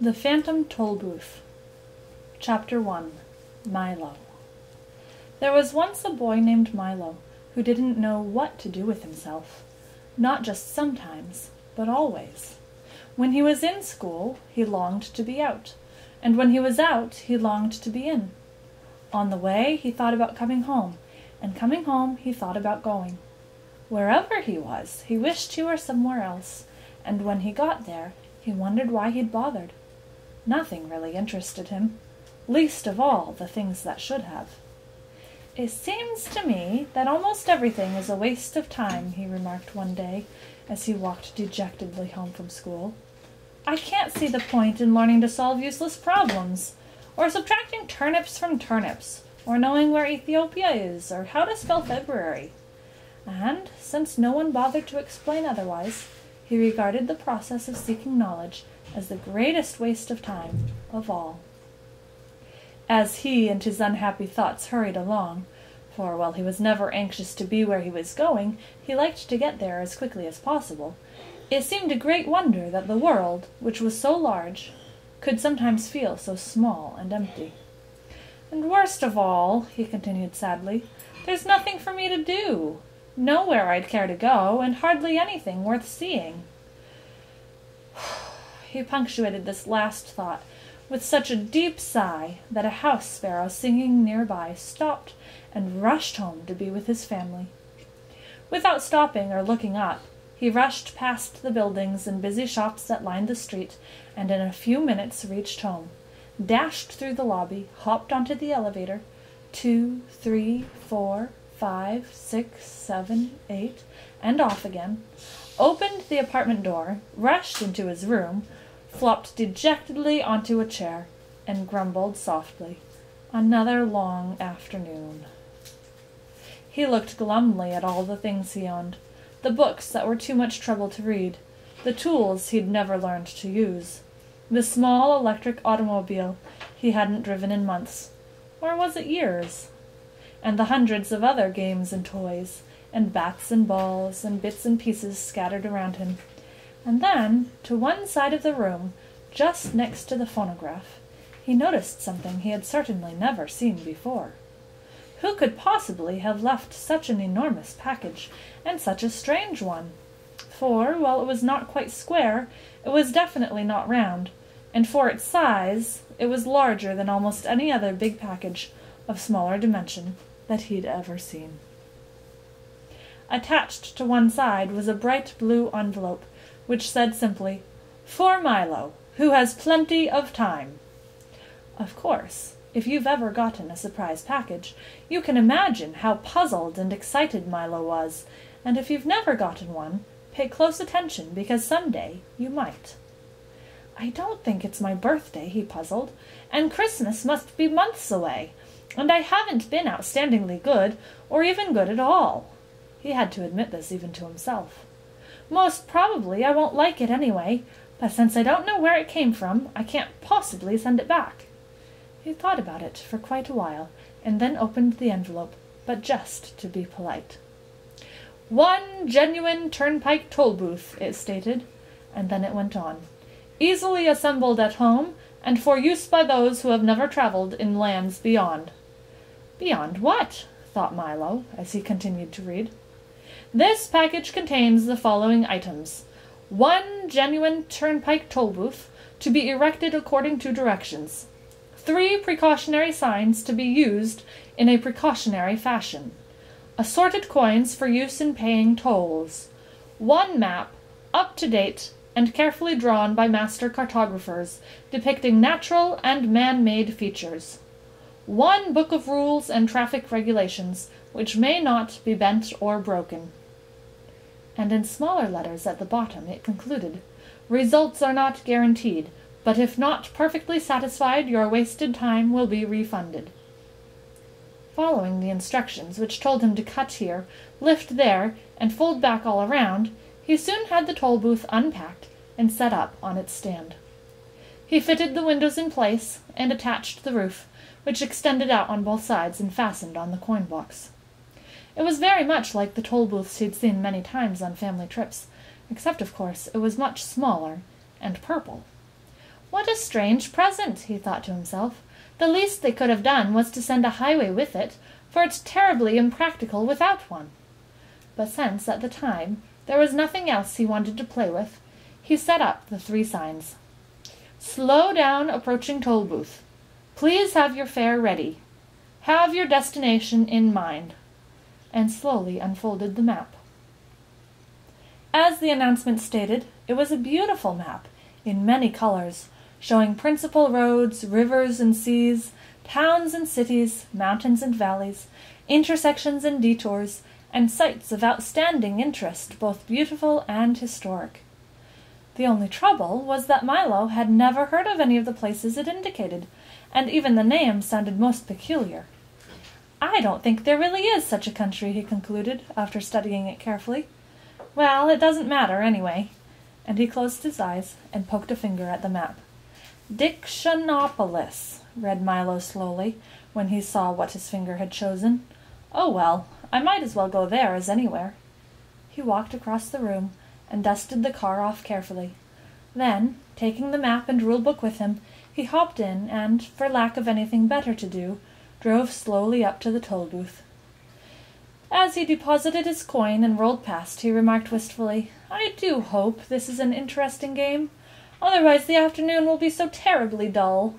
The Phantom Tollbooth. Chapter 1. Milo. There was once a boy named Milo who didn't know what to do with himself. Not just sometimes, but always. When he was in school, he longed to be out, and when he was out, he longed to be in. On the way, he thought about coming home, and coming home, he thought about going. Wherever he was, he wished he were somewhere else, and when he got there, he wondered why he'd bothered. Nothing really interested him, least of all the things that should have. "It seems to me that almost everything is a waste of time," he remarked one day as he walked dejectedly home from school. "I can't see the point in learning to solve useless problems, or subtracting turnips from turnips, or knowing where Ethiopia is, or how to spell February." And, since no one bothered to explain otherwise, he regarded the process of seeking knowledge as the greatest waste of time of all. As he and his unhappy thoughts hurried along, for while he was never anxious to be where he was going, he liked to get there as quickly as possible, it seemed a great wonder that the world, which was so large, could sometimes feel so small and empty. "And worst of all," he continued sadly, "there's nothing for me to do. Nowhere I'd care to go, and hardly anything worth seeing." He punctuated this last thought with such a deep sigh that a house sparrow singing nearby stopped and rushed home to be with his family. Without stopping or looking up, he rushed past the buildings and busy shops that lined the street, and in a few minutes reached home, dashed through the lobby, hopped onto the elevator, 2, 3, 4, 5, 6, 7, 8, and off again, opened the apartment door, rushed into his room, flopped dejectedly onto a chair, and grumbled softly, "Another long afternoon." He looked glumly at all the things he owned, the books that were too much trouble to read, the tools he'd never learned to use, the small electric automobile he hadn't driven in months, or was it years, and the hundreds of other games and toys, and bats and balls and bits and pieces scattered around him. And then, to one side of the room, just next to the phonograph, he noticed something he had certainly never seen before. Who could possibly have left such an enormous package, and such a strange one? For, while it was not quite square, it was definitely not round, and for its size, it was larger than almost any other big package of smaller dimension that he'd ever seen. Attached to one side was a bright blue envelope, which said simply, "For Milo, who has plenty of time." Of course, if you've ever gotten a surprise package, you can imagine how puzzled and excited Milo was, and if you've never gotten one, pay close attention, because someday you might. "I don't think it's my birthday," he puzzled, "and Christmas must be months away, and I haven't been outstandingly good, or even good at all." He had to admit this even to himself. "Most probably I won't like it anyway, but since I don't know where it came from, I can't possibly send it back." He thought about it for quite a while, and then opened the envelope, but just to be polite. "One genuine turnpike toll booth," it stated, and then it went on. "Easily assembled at home, and for use by those who have never traveled in lands beyond." "Beyond what?" thought Milo, as he continued to read. "This package contains the following items. One genuine turnpike toll booth, to be erected according to directions. 3 precautionary signs to be used in a precautionary fashion. Assorted coins for use in paying tolls. 1 map, up to date, and carefully drawn by master cartographers, depicting natural and man-made features. 1 book of rules and traffic regulations, which may not be bent or broken." And in smaller letters at the bottom it concluded, "Results are not guaranteed, but if not perfectly satisfied, your wasted time will be refunded." Following the instructions, which told him to cut here, lift there, and fold back all around, he soon had the toll booth unpacked and set up on its stand. He fitted the windows in place and attached the roof, which extended out on both sides and fastened on the coin box. It was very much like the toll booths he'd seen many times on family trips, except, of course, it was much smaller and purple. "What a strange present," he thought to himself. "The least they could have done was to send a highway with it, for it's terribly impractical without one." But since, at the time, there was nothing else he wanted to play with, he set up the 3 signs. "Slow down approaching Tollbooth. Please have your fare ready. Have your destination in mind," and slowly unfolded the map. As the announcement stated, it was a beautiful map, in many colors, showing principal roads, rivers and seas, towns and cities, mountains and valleys, intersections and detours, and sites of outstanding interest, both beautiful and historic. The only trouble was that Milo had never heard of any of the places it indicated, and even the names sounded most peculiar. "I don't think there really is such a country," he concluded, after studying it carefully. "Well, it doesn't matter, anyway." And he closed his eyes and poked a finger at the map. "Dictionopolis," read Milo slowly, when he saw what his finger had chosen. "Oh, well, I might as well go there as anywhere." He walked across the room and dusted the car off carefully. Then, taking the map and rule-book with him, he hopped in and, for lack of anything better to do, drove slowly up to the toll-booth. As he deposited his coin and rolled past, he remarked wistfully, "I do hope this is an interesting game. Otherwise the afternoon will be so terribly dull."